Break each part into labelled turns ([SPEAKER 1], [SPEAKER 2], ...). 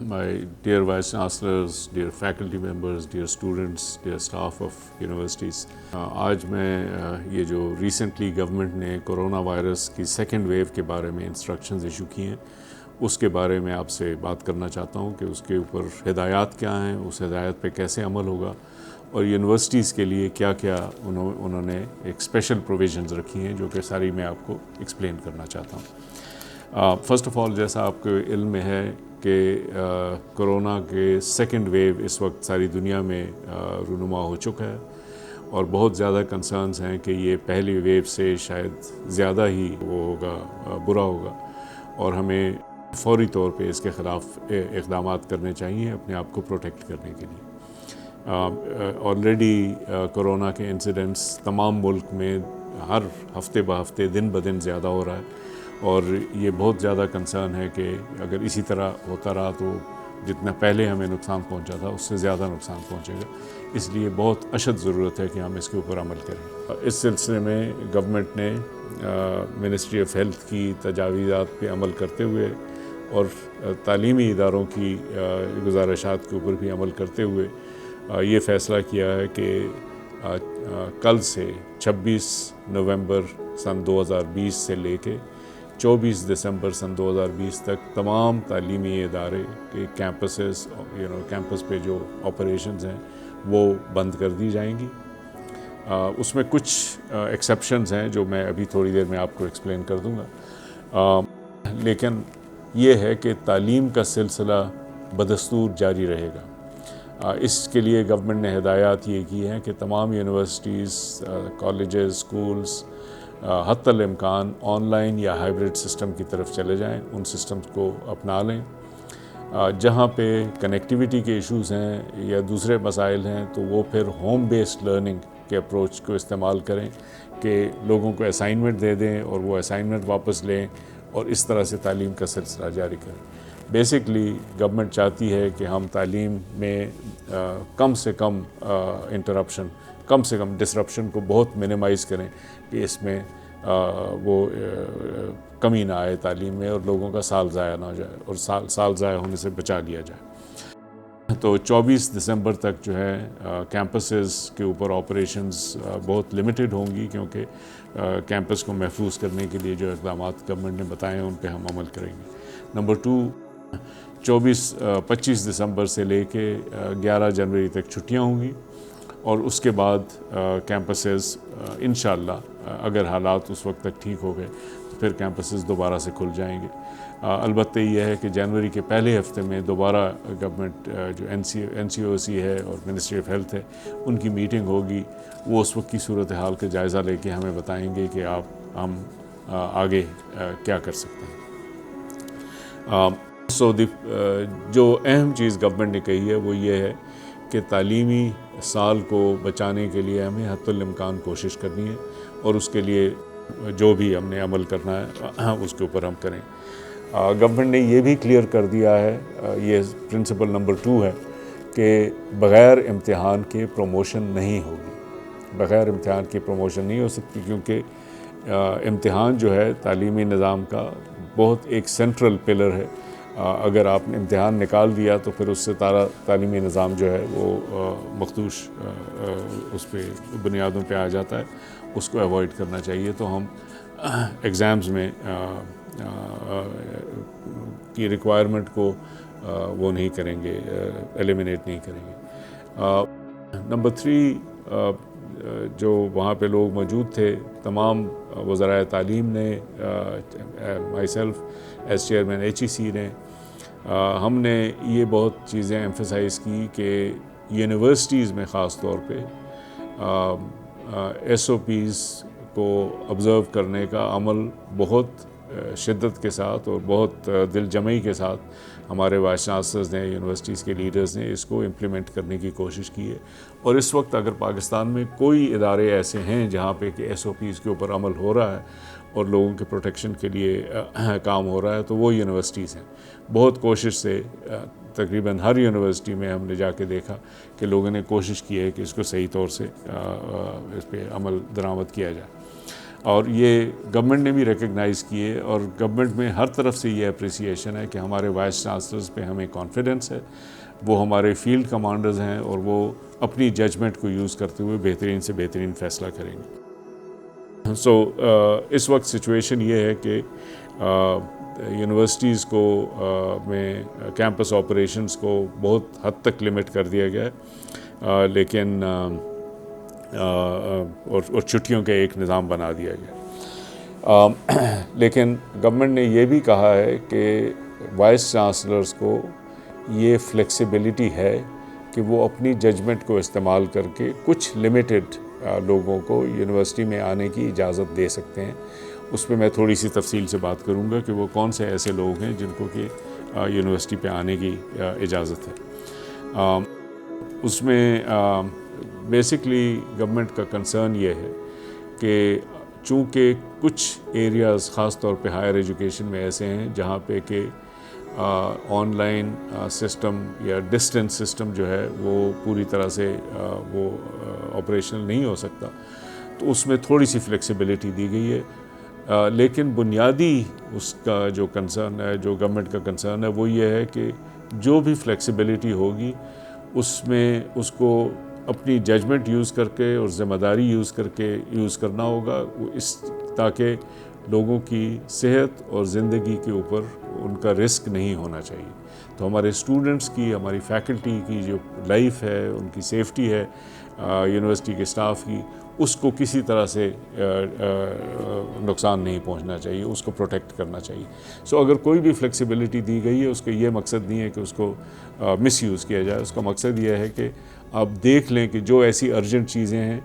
[SPEAKER 1] my dear Vice Chancellors, dear faculty members, dear students, dear staff of universities. آج میں یہ جو recently government نے کرونا وائرس کی سیکنڈ ویو کے بارے میں انسٹرکشنز ایشو کی ہیں، اس کے بارے میں آپ سے بات کرنا چاہتا ہوں کہ اس کے اوپر ہدایات کیا ہیں، اس ہدایات پہ کیسے عمل ہوگا، اور یونیورسٹیز کے لیے کیا کیا انہوں نے ایک اسپیشل پروویژنز رکھی ہیں جو کہ ساری میں آپ کو ایکسپلین کرنا چاہتا ہوں۔ فرسٹ آف آل، جیسا آپ کو علم میں ہے کہ کرونا کے سیکنڈ ویو اس وقت ساری دنیا میں رونما ہو چکا ہے، اور بہت زیادہ کنسرنز ہیں کہ یہ پہلی ویو سے شاید زیادہ ہی وہ ہوگا، برا ہوگا، اور ہمیں فوری طور پہ اس کے خلاف اقدامات کرنے چاہیے اپنے آپ کو پروٹیکٹ کرنے کے لیے۔ آلریڈی کرونا کے انسیڈنٹس تمام ملک میں ہر ہفتے بہ ہفتے دن بدن زیادہ ہو رہا ہے، اور یہ بہت زیادہ کنسرن ہے کہ اگر اسی طرح ہوتا رہا تو جتنا پہلے ہمیں نقصان پہنچا تھا اس سے زیادہ نقصان پہنچے گا، اس لیے بہت اشد ضرورت ہے کہ ہم اس کے اوپر عمل کریں۔ اس سلسلے میں گورنمنٹ نے منسٹری آف ہیلتھ کی تجاویزات پہ عمل کرتے ہوئے اور تعلیمی اداروں کی گزارشات کے اوپر بھی عمل کرتے ہوئے یہ فیصلہ کیا ہے کہ کل سے 26 نومبر سن 2020 سے لے کے 24 دسمبر سن 2020 تک تمام تعلیمی ادارے کے کیمپس پہ جو آپریشنز ہیں وہ بند کر دی جائیں گی۔ اس میں کچھ ایکسیپشنز ہیں جو میں ابھی تھوڑی دیر میں آپ کو ایکسپلین کر دوں گا، لیکن یہ ہے کہ تعلیم کا سلسلہ بدستور جاری رہے گا۔ اس کے لیے گورنمنٹ نے ہدایات یہ کی ہیں کہ تمام یونیورسٹیز، کالجز، اسکولز حتی الامکان آن لائن یا ہائبرڈ سسٹم کی طرف چلے جائیں، ان سسٹمز کو اپنا لیں۔ جہاں پہ کنیکٹیویٹی کے ایشوز ہیں یا دوسرے مسائل ہیں تو وہ پھر ہوم بیسڈ لرننگ کے اپروچ کو استعمال کریں کہ لوگوں کو اسائنمنٹ دے دیں اور وہ اسائنمنٹ واپس لیں، اور اس طرح سے تعلیم کا سلسلہ جاری کریں۔ بیسکلی گورنمنٹ چاہتی ہے کہ ہم تعلیم میں کم سے کم انٹرپشن، کم سے کم ڈسرپشن کو بہت منیمائز کریں کہ اس میں وہ کمی نہ آئے تعلیم میں، اور لوگوں کا سال ضائع نہ ہو جائے، اور سال ضائع ہونے سے بچا لیا جائے۔ تو 24 دسمبر تک جو ہے کیمپسز کے اوپر آپریشنز بہت لمیٹڈ ہوں گی، کیونکہ کیمپس کو محفوظ کرنے کے لیے جو اقدامات گورنمنٹ نے بتائے ہیں ان پہ ہم عمل کریں گے۔ نمبر 2، 25 دسمبر سے لے کے 11 جنوری تک چھٹیاں ہوں گی، اور اس کے بعد کیمپسز انشاءاللہ اگر حالات اس وقت تک ٹھیک ہو گئے تو پھر کیمپسز دوبارہ سے کھل جائیں گے۔ البتہ یہ ہے کہ جنوری کے پہلے ہفتے میں دوبارہ گورنمنٹ جو این سی او سی ہے اور منسٹری آف ہیلتھ ہے ان کی میٹنگ ہوگی، وہ اس وقت کی صورتحال کا جائزہ لے کے ہمیں بتائیں گے کہ ہم آگے کیا کر سکتے ہیں۔ جو اہم چیز گورنمنٹ نے کہی ہے وہ یہ ہے کہ تعلیمی سال کو بچانے کے لیے ہمیں حتی الامکان کوشش کرنی ہے، اور اس کے لیے جو بھی ہم نے عمل کرنا ہے اس کے اوپر ہم کریں۔ گورنمنٹ نے یہ بھی کلیئر کر دیا ہے، یہ پرنسپل نمبر 2 ہے کہ بغیر امتحان کے پروموشن نہیں ہوگی، بغیر امتحان کی پروموشن نہیں ہو سکتی، کیونکہ امتحان جو ہے تعلیمی نظام کا بہت ایک سینٹرل پلر ہے۔ اگر آپ نے امتحان نکال دیا تو پھر اس سے تعلیمی نظام جو ہے وہ مخدوش اس پہ بنیادوں پہ آ جاتا ہے، اس کو ایوائڈ کرنا چاہیے۔ تو ہم ایگزامز میں کی ریکوائرمنٹ کو وہ نہیں کریں گے، ایلیمینیٹ نہیں کریں گے۔ نمبر 3، جو وہاں پہ لوگ موجود تھے، تمام وزرائے تعلیم نے، my self as chairman HEC نے، ہم نے یہ بہت چیزیں ایمفیسائز کی کہ یونیورسٹیز میں خاص طور پہ SOPs کو آبزرو کرنے کا عمل بہت شدت کے ساتھ اور بہت دل جمعی کے ساتھ ہمارے وائس چانسلرز نے، یونیورسٹیز کے لیڈرز نے اس کو امپلیمنٹ کرنے کی کوشش کی ہے۔ اور اس وقت اگر پاکستان میں کوئی ادارے ایسے ہیں جہاں پہ کہ SOPs کے اوپر عمل ہو رہا ہے اور لوگوں کے پروٹیکشن کے لیے کام ہو رہا ہے تو وہ یونیورسٹیز ہیں۔ بہت کوشش سے تقریباً ہر یونیورسٹی میں ہم نے جا کے دیکھا کہ لوگوں نے کوشش کی ہے کہ اس کو صحیح طور سے اس پہ عمل درآمد کیا جائے۔ اور یہ گورنمنٹ نے بھی ریکگنائز کیے، اور گورنمنٹ میں ہر طرف سے یہ اپریسیشن ہے کہ ہمارے وائس چانسلرز پہ ہمیں کانفیڈنس ہے، وہ ہمارے فیلڈ کمانڈرز ہیں اور وہ اپنی ججمنٹ کو یوز کرتے ہوئے بہترین سے بہترین فیصلہ کریں گے۔ اس وقت سچویشن یہ ہے کہ یونیورسٹیز کو میں کیمپس آپریشنز کو بہت حد تک لمٹ کر دیا گیا ہے، لیکن اور چھٹیوں کا ایک نظام بنا دیا گیا، لیکن گورنمنٹ نے یہ بھی کہا ہے کہ وائس چانسلرز کو یہ فلیکسیبلٹی ہے کہ وہ اپنی ججمنٹ کو استعمال کر کے کچھ لمیٹڈ لوگوں کو یونیورسٹی میں آنے کی اجازت دے سکتے ہیں۔ اس پہ میں تھوڑی سی تفصیل سے بات کروں گا کہ وہ کون سے ایسے لوگ ہیں جن کو کہ یونیورسٹی پہ آنے کی اجازت ہے۔ اس میں بیسکلی گورنمنٹ کا کنسرن یہ ہے کہ چونکہ کچھ ایریاز خاص طور پہ ہائر ایجوکیشن میں ایسے ہیں جہاں پہ کہ آن لائن سسٹم یا ڈسٹنس سسٹم جو ہے وہ پوری طرح سے وہ آپریشنل نہیں ہو سکتا، تو اس میں تھوڑی سی فلیکسیبلٹی دی گئی ہے، لیکن بنیادی اس کا جو کنسرن ہے، جو گورنمنٹ کا کنسرن ہے، وہ یہ ہے کہ جو بھی فلیکسیبلٹی ہوگی اس میں اس کو اپنی ججمنٹ یوز کر کے اور ذمہ داری یوز کرنا ہوگا، تاکہ لوگوں کی صحت اور زندگی کے اوپر ان کا رسک نہیں ہونا چاہیے۔ تو ہمارے اسٹوڈنٹس کی، ہماری فیکلٹی کی جو لائف ہے، ان کی سیفٹی ہے، یونیورسٹی کے اسٹاف کی، اس کو کسی طرح سے نقصان نہیں پہنچنا چاہیے، اس کو پروٹیکٹ کرنا چاہیے۔ اگر کوئی بھی فلیکسیبلٹی دی گئی ہے، اس کا یہ مقصد نہیں ہے کہ اس کو مس یوز کیا جائے، اس کا مقصد یہ ہے کہ آپ دیکھ لیں کہ جو ایسی ارجنٹ چیزیں ہیں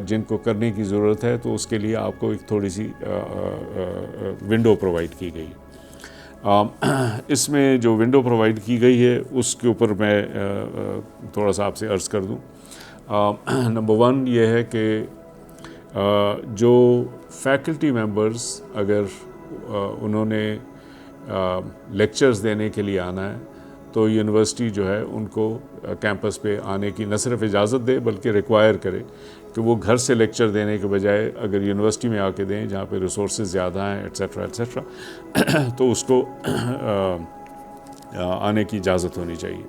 [SPEAKER 1] جن کو کرنے کی ضرورت ہے، تو اس کے لیے آپ کو ایک تھوڑی سی ونڈو پرووائڈ کی گئی۔ اس میں جو ونڈو پرووائڈ کی گئی ہے اس کے اوپر میں تھوڑا سا آپ سے عرض کر دوں۔ نمبر 1 یہ ہے کہ جو فیکلٹی ممبرز اگر انہوں نے لیکچرز دینے کے لیے آنا ہے، تو یونیورسٹی جو ہے ان کو کیمپس پہ آنے کی نہ صرف اجازت دے بلکہ ریکوائر کرے کہ وہ گھر سے لیکچر دینے کے بجائے اگر یونیورسٹی میں آ کے دیں جہاں پہ ریسورسز زیادہ ہیں ایٹسیٹرا تو اس کو آنے کی اجازت ہونی چاہیے۔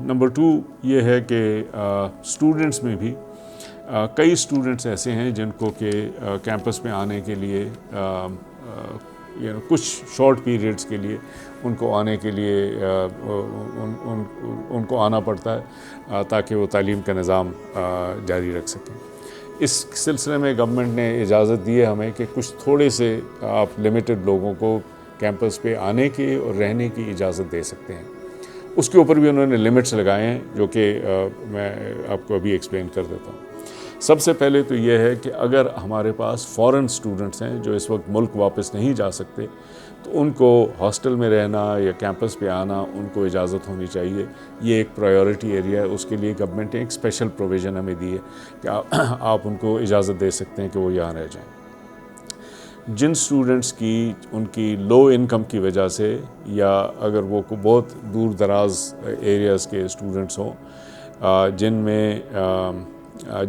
[SPEAKER 1] نمبر 2 یہ ہے کہ اسٹوڈنٹس میں بھی کئی اسٹوڈنٹس ایسے ہیں جن کو کہ کیمپس میں آنے کے لیے کچھ شارٹ پیریڈز کے لیے ان کو آنے کے لیے ان کو آنا پڑتا ہے تاکہ وہ تعلیم کا نظام جاری رکھ سکیں۔ اس سلسلے میں گورنمنٹ نے اجازت دی ہے ہمیں کہ کچھ تھوڑے سے آپ لمیٹڈ لوگوں کو کیمپس پہ آنے کی اور رہنے کی اجازت دے سکتے ہیں۔ اس کے اوپر بھی انہوں نے لمٹس لگائے ہیں جو کہ میں آپ کو ابھی ایکسپلین کر دیتا ہوں۔ سب سے پہلے تو یہ ہے کہ اگر ہمارے پاس فارن اسٹوڈنٹس ہیں جو اس وقت ملک واپس نہیں جا سکتے، تو ان کو ہاسٹل میں رہنا یا کیمپس پہ آنا ان کو اجازت ہونی چاہیے۔ یہ ایک پرائیورٹی ایریا ہے، اس کے لیے گورنمنٹ نے ایک اسپیشل پروویژن ہمیں دی ہے کہ آپ ان کو اجازت دے سکتے ہیں کہ وہ یہاں رہ جائیں۔ جن اسٹوڈنٹس کی ان کی لو انکم کی وجہ سے یا اگر وہ بہت دور دراز ایریاز کے اسٹوڈنٹس ہوں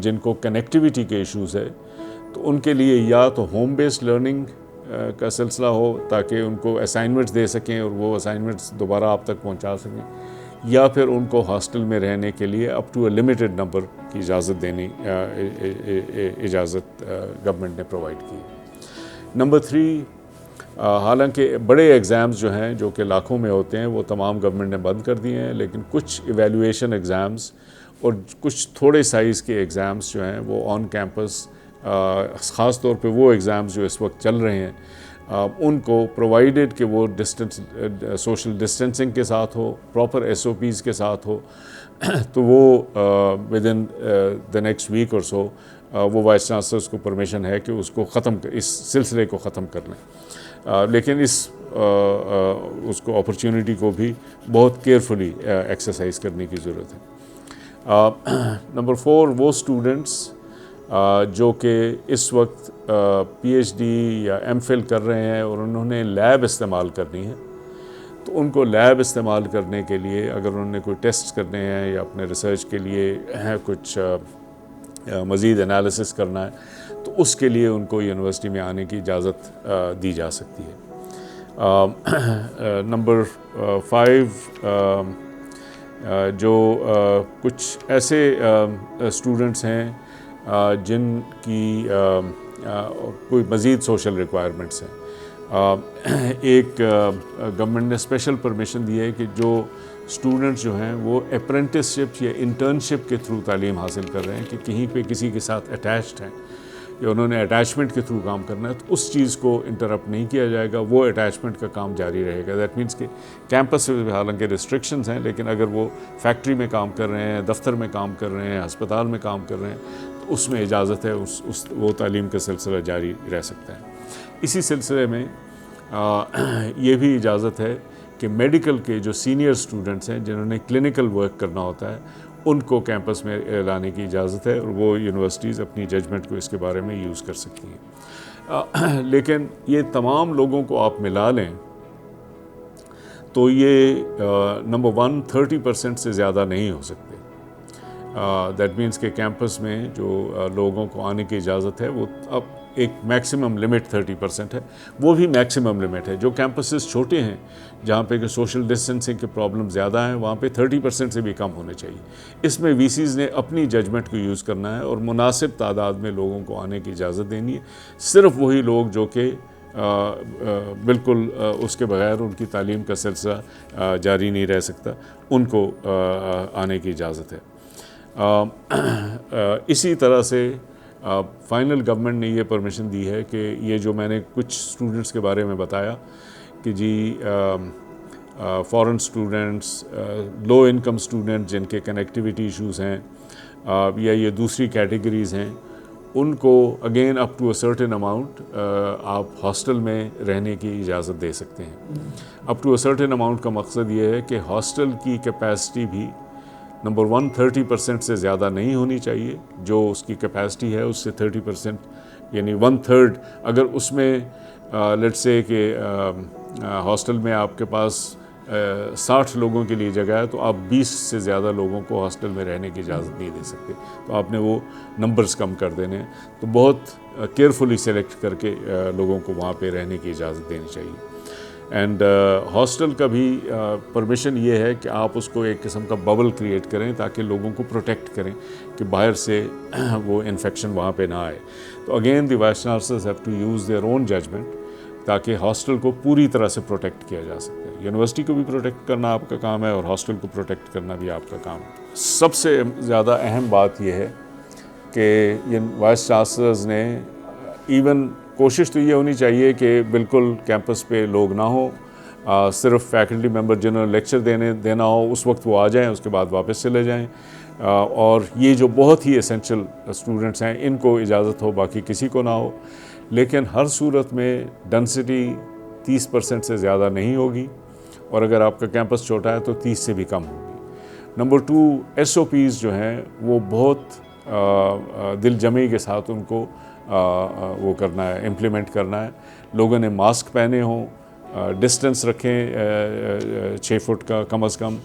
[SPEAKER 1] جن کو کنیکٹیویٹی کے ایشوز ہے، تو ان کے لیے یا تو ہوم بیسڈ لرننگ کا سلسلہ ہو تاکہ ان کو اسائنمنٹس دے سکیں اور وہ اسائنمنٹس دوبارہ آپ تک پہنچا سکیں، یا پھر ان کو ہاسٹل میں رہنے کے لیے up to a limited number کی اجازت گورنمنٹ نے پرووائڈ کی۔ نمبر 3 حالانکہ بڑے ایگزامز جو ہیں جو کہ لاکھوں میں ہوتے ہیں وہ تمام گورنمنٹ نے بند کر دیے ہیں، لیکن کچھ ایویلویشن ایگزامز اور کچھ تھوڑے سائز کے ایگزامز جو ہیں وہ آن کیمپس، خاص طور پہ وہ ایگزامز جو اس وقت چل رہے ہیں، ان کو پرووائڈڈ کہ وہ سوشل ڈسٹینسنگ کے ساتھ ہو، پراپر SOPs کے ساتھ ہو، تو وہ with in the next week اور سو وہ وائس چانسلرس کو پرمیشن ہے کہ اس سلسلے کو ختم کر لیں، لیکن اس کو اپرچونٹی کو بھی بہت کیئرفلی ایکسرسائز کرنے کی ضرورت ہے۔ نمبر 4 وہ اسٹوڈنٹس جو کہ اس وقت PhD یا MPhil کر رہے ہیں اور انہوں نے لیب استعمال کرنی ہے، تو ان کو لیب استعمال کرنے کے لیے اگر انہوں نے کوئی ٹیسٹ کرنے ہیں یا اپنے ریسرچ کے لیے کچھ مزید انالیسس کرنا ہے، تو تو اس کے لیے ان کو یونیورسٹی میں آنے کی اجازت دی جا سکتی ہے. نمبر 5 جو کچھ ایسے اسٹوڈنٹس ہیں جن کی کوئی مزید سوشل ریکوائرمنٹس ہیں. ایک گورنمنٹ نے اسپیشل پرمیشن دی ہے کہ جو اسٹوڈنٹس جو ہیں وہ اپرینٹسشپ یا انٹرنشپ کے تھرو تعلیم حاصل کر رہے ہیں کہ کہیں پہ کسی کے ساتھ اٹیچڈ ہیں یا انہوں نے اٹیچمنٹ کے تھرو کام کرنا ہے تو اس چیز کو انٹرپٹ نہیں کیا جائے گا, وہ اٹیچمنٹ کا کام جاری رہے گا. دیٹ مینس کہ کیمپس سے حالانکہ ریسٹرکشنز ہیں لیکن اگر وہ فیکٹری میں کام کر رہے ہیں, دفتر میں کام کر رہے ہیں, ہسپتال میں کام کر رہے ہیں تو اس میں اجازت ہے, وہ تعلیم کا سلسلہ جاری رہ سکتا ہے. اسی سلسلے میں یہ بھی اجازت ہے کہ میڈیکل کے جو سینئر اسٹوڈنٹس ہیں جنہوں نے کلینکل ورک کرنا ہوتا ہے ان کو کیمپس میں لانے کی اجازت ہے اور وہ یونیورسٹیز اپنی ججمنٹ کو اس کے بارے میں یوز کر سکتی ہیں. لیکن یہ تمام لوگوں کو آپ ملا لیں تو یہ نمبر 1 30% سے زیادہ نہیں ہو سکتے. دیٹ مینس کہ کیمپس میں جو لوگوں کو آنے کی اجازت ہے وہ اب ایک میکسیمم لمٹ 30% ہے, وہ بھی میکسیمم لمٹ ہے. جو کیمپسز چھوٹے ہیں جہاں پہ کہ سوشل ڈسٹینسنگ کے پرابلم زیادہ ہیں وہاں پہ 30% سے بھی کم ہونے چاہیے. اس میں وی سیز نے اپنی ججمنٹ کو یوز کرنا ہے اور مناسب تعداد میں لوگوں کو آنے کی اجازت دینی ہے. صرف وہی لوگ جو کہ بالکل اس کے بغیر ان کی تعلیم کا سلسلہ جاری نہیں رہ سکتا ان کو آنے کی اجازت ہے. اسی طرح سے فائنل گورنمنٹ نے یہ پرمیشن دی ہے کہ یہ جو میں نے کچھ اسٹوڈنٹس کے بارے میں بتایا کہ جی foreign students, low income student جن کے کنیکٹیویٹی ایشوز ہیں یا یہ دوسری کیٹیگریز ہیں, ان کو again up to a certain amount آپ ہاسٹل میں رہنے کی اجازت دے سکتے ہیں. Up to a certain amount کا مقصد یہ ہے کہ ہاسٹل کی کیپیسٹی بھی نمبر 1 30% سے زیادہ نہیں ہونی چاہیے. جو اس کی کیپیسٹی ہے اس سے 30% یعنی 1/3. اگر اس میں لیٹس سے کہ ہاسٹل میں آپ کے پاس 60 لوگوں کے لیے جگہ ہے تو آپ 20 سے زیادہ لوگوں کو ہاسٹل میں رہنے کی اجازت نہیں دے سکتے. تو آپ نے وہ نمبرز کم کر دینے ہیں. تو بہت کیئرفلی سلیکٹ کر کے لوگوں کو وہاں پہ رہنے کی اجازت دینی چاہیے. اینڈ ہاسٹل کا بھی پرمیشن یہ ہے کہ آپ اس کو ایک قسم کا ببل کریٹ کریں تاکہ لوگوں کو پروٹیکٹ کریں کہ باہر سے وہ انفیکشن وہاں پہ نہ آئے. تو again the vice chancellors have to use their own judgement تاکہ ہاسٹل کو پوری طرح سے پروٹیکٹ کیا جا سکے. یونیورسٹی کو بھی پروٹیکٹ کرنا آپ کا کام ہے اور ہاسٹل کو پروٹیکٹ کرنا بھی آپ کا کام ہے. سب سے زیادہ اہم بات یہ ہے کہ یہ وائس چانسلرز نے ایون کوشش تو یہ ہونی چاہیے کہ بالکل کیمپس پہ لوگ نہ ہوں, صرف فیکلٹی ممبر جنہوں نے لیکچر دینا ہو اس وقت وہ آ جائیں, اس کے بعد واپس چلے جائیں. اور یہ جو بہت ہی اسینشل اسٹوڈنٹس ہیں ان کو اجازت ہو, باقی کسی کو نہ ہو. لیکن ہر صورت میں ڈنسٹی 30% سے زیادہ نہیں ہوگی اور اگر آپ کا کیمپس چھوٹا ہے تو 30 سے بھی کم ہوگی. نمبر 2 SOPs جو ہیں وہ بہت دل جمعی کے ساتھ ان کو وہ کرنا ہے, امپلیمنٹ کرنا ہے. لوگوں نے ماسک پہنے ہوں, ڈسٹنس رکھیں 6 فٹ کا کم از کم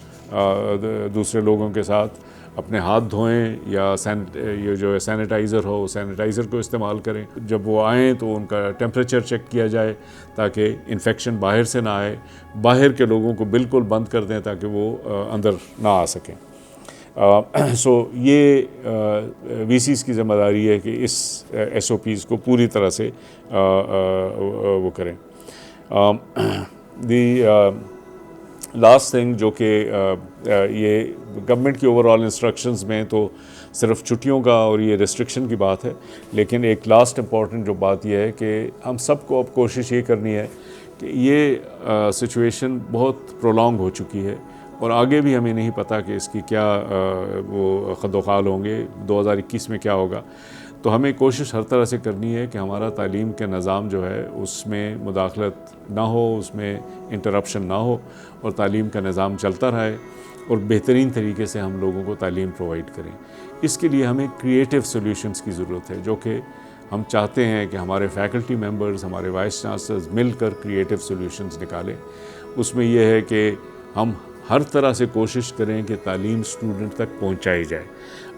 [SPEAKER 1] دوسرے لوگوں کے ساتھ, اپنے ہاتھ دھوئیں یا یہ جو سینیٹائزر ہو سینیٹائزر کو استعمال کریں. جب وہ آئیں تو ان کا ٹیمپریچر چیک کیا جائے تاکہ انفیکشن باہر سے نہ آئے. باہر کے لوگوں کو بالکل بند کر دیں تاکہ وہ اندر نہ آ سکیں. سو یہ وی سیز کی ذمہ داری ہے کہ اس SOPs کو پوری طرح سے وہ کریں. دی لاسٹ تھنگ جو کہ یہ گورنمنٹ کی اوور آل انسٹرکشنز میں تو صرف چھٹیوں کا اور یہ ریسٹرکشن کی بات ہے, لیکن ایک لاسٹ امپورٹنٹ جو بات یہ ہے کہ ہم سب کو اب کوشش یہ کرنی ہے کہ یہ سچویشن بہت پرولونگ ہو چکی ہے اور آگے بھی ہمیں نہیں پتہ کہ اس کی کیا وہ خد و خال ہوں گے, 2021 میں کیا ہوگا. تو ہمیں کوشش ہر طرح سے کرنی ہے کہ ہمارا تعلیم کے نظام جو ہے اس میں مداخلت نہ ہو, اس میں انٹرپشن نہ ہو اور تعلیم کا نظام چلتا رہے اور بہترین طریقے سے ہم لوگوں کو تعلیم پرووائڈ کریں. اس کے لیے ہمیں کریٹیو سولوشنز کی ضرورت ہے جو کہ ہم چاہتے ہیں کہ ہمارے فیکلٹی ممبرز, ہمارے وائس چانسلرز مل کر کریٹیو سولوشنز نکالیں. اس میں یہ ہے کہ ہم ہر طرح سے کوشش کریں کہ تعلیم اسٹوڈنٹ تک پہنچائی جائے.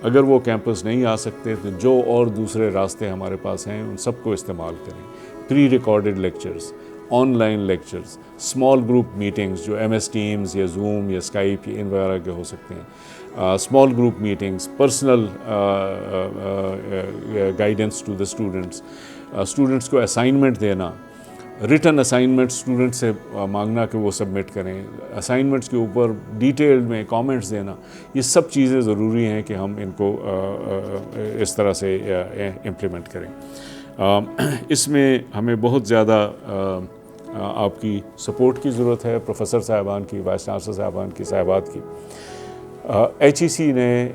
[SPEAKER 1] اگر وہ کیمپس نہیں آ سکتے تو جو اور دوسرے راستے ہمارے پاس ہیں ان سب کو استعمال کریں. پری recorded lectures, on line lectures, small group meetings جو ایم ایس ٹیمز یا زوم یا اسکائپ یا ان وغیرہ کے ہو سکتے ہیں, small group meetings, personal guidance to the students, students کو اسائنمنٹ دینا, ریٹن اسائنمنٹ اسٹوڈنٹ سے مانگنا کہ وہ سبمٹ کریں, اسائنمنٹس کے اوپر ڈیٹیل میں کامنٹس دینا, یہ سب چیزیں ضروری ہیں کہ ہم ان کو اس طرح سے امپلیمنٹ کریں. اس میں ہمیں بہت زیادہ آپ کی سپورٹ کی ضرورت ہے, پروفیسر صاحبان کی, وائس چانسلر صاحبان کی, صاحبات کی. ایچ ای سی نے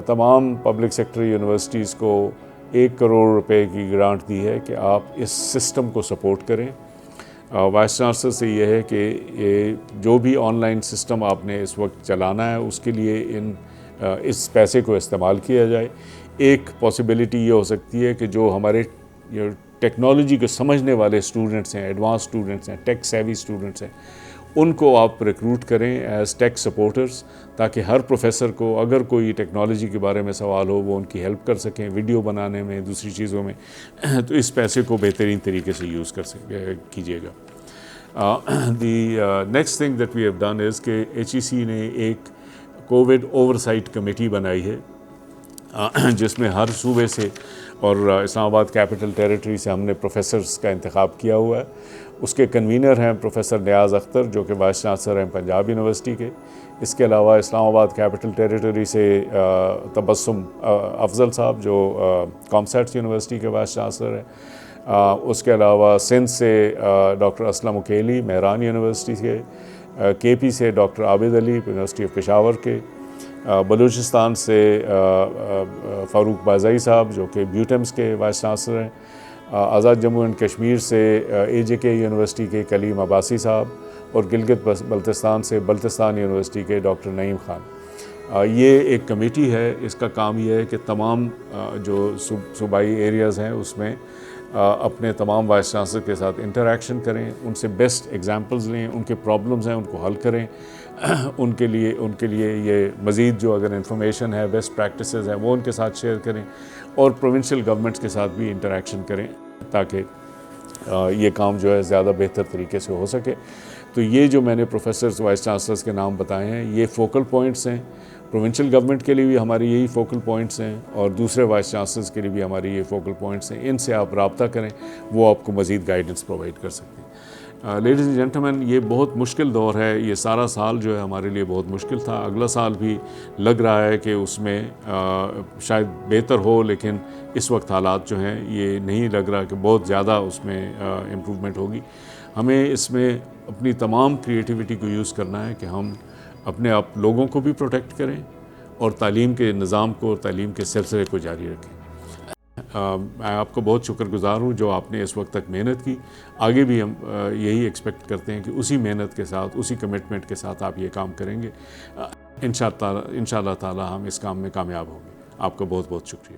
[SPEAKER 1] تمام پبلک سیکٹر یونیورسٹیز کو 1 کروڑ روپے کی گرانٹ دی ہے کہ آپ اس سسٹم کو سپورٹ کریں. وائس چانسلر سے یہ ہے کہ یہ جو بھی آن لائن سسٹم آپ نے اس وقت چلانا ہے اس کے لیے اس پیسے کو استعمال کیا جائے. ایک پاسبلٹی یہ ہو سکتی ہے کہ جو ہمارے ٹیکنالوجی کو سمجھنے والے اسٹوڈنٹس ہیں, ایڈوانس اسٹوڈنٹس ہیں, ٹیک سیوی اسٹوڈنٹس ہیں, ان کو آپ ریکروٹ کریں ایز ٹیک سپورٹرز, تاکہ ہر پروفیسر کو اگر کوئی ٹیکنالوجی کے بارے میں سوال ہو وہ ان کی ہیلپ کر سکیں, ویڈیو بنانے میں, دوسری چیزوں میں. تو اس پیسے کو بہترین طریقے سے یوز کیجیے گا. The next thing that we have done is کہ ایچ ای سی نے ایک کووڈ اوورسائٹ کمیٹی بنائی ہے جس میں ہر صوبے سے اور اسلام آباد کیپٹل ٹیریٹری سے ہم نے پروفیسرز کا انتخاب کیا ہوا ہے. اس کے کنوینر ہیں پروفیسر نیاز اختر جو کہ وائس چانسلر ہیں پنجاب یونیورسٹی کے. اس کے علاوہ اسلام آباد کیپٹل ٹیریٹری سے تبسم افضل صاحب جو کامسیٹس یونیورسٹی کے وائس چانسلر ہیں. اس کے علاوہ سندھ سے ڈاکٹر اسلم اکیلی مہران یونیورسٹی کے پی سے doctor Abid Ali university of Peshawar کے, بلوچستان سے فاروق بازائی صاحب جو کہ بیوٹیمس کے وائس چانسلر ہیں, آزاد جموں اینڈ کشمیر سے اے جے کے یونیورسٹی کے کلیم عباسی صاحب, اور گلگت بلتستان سے بلتستان یونیورسٹی کے ڈاکٹر نعیم خان. یہ ایک کمیٹی ہے, اس کا کام یہ ہے کہ تمام جو صوبائی ایریاز ہیں اس میں اپنے تمام وائس چانسلر کے ساتھ انٹریکشن کریں, ان سے بیسٹ ایگزامپلز لیں, ان کے پرابلمز ہیں ان کو حل کریں, ان کے لیے یہ مزید جو اگر انفارمیشن ہے, بیسٹ پریکٹسز ہیں وہ ان کے ساتھ شیئر کریں, اور پروونشل گورنمنٹس کے ساتھ بھی انٹریکشن کریں تاکہ یہ کام جو ہے زیادہ بہتر طریقے سے ہو سکے. تو یہ جو میں نے پروفیسرز وائس چانسلرز کے نام بتائے ہیں یہ فوکل پوائنٹس ہیں. پروونشل گورنمنٹ کے لیے بھی ہماری یہی فوکل پوائنٹس ہیں, اور دوسرے وائس چانسلرز کے لیے بھی ہماری یہ فوکل پوائنٹس ہیں. ان سے آپ رابطہ کریں, وہ آپ کو مزید گائیڈنس پرووائڈ کر سکتے ہیں. لیڈیز اینڈ جینٹلمین, یہ بہت مشکل دور ہے. یہ سارا سال جو ہے ہمارے لیے بہت مشکل تھا. اگلا سال بھی لگ رہا ہے کہ اس میں شاید بہتر ہو, لیکن اس وقت حالات جو ہیں یہ نہیں لگ رہا کہ بہت زیادہ اس میں امپرومنٹ ہوگی. ہمیں اس میں اپنی تمام کریٹیوٹی کو یوز کرنا ہے کہ ہم اپنے آپ لوگوں کو بھی پروٹیکٹ کریں اور تعلیم کے نظام کو اور تعلیم کے سلسلے کو جاری رکھیں. میں آپ کو بہت شکر گزار ہوں جو آپ نے اس وقت تک محنت کی. آگے بھی ہم یہی ایکسپیکٹ کرتے ہیں کہ اسی محنت کے ساتھ, اسی کمٹمنٹ کے ساتھ آپ یہ کام کریں گے. انشاء اللہ تعالی ہم اس کام میں کامیاب ہوں گے. آپ کا بہت بہت شکریہ.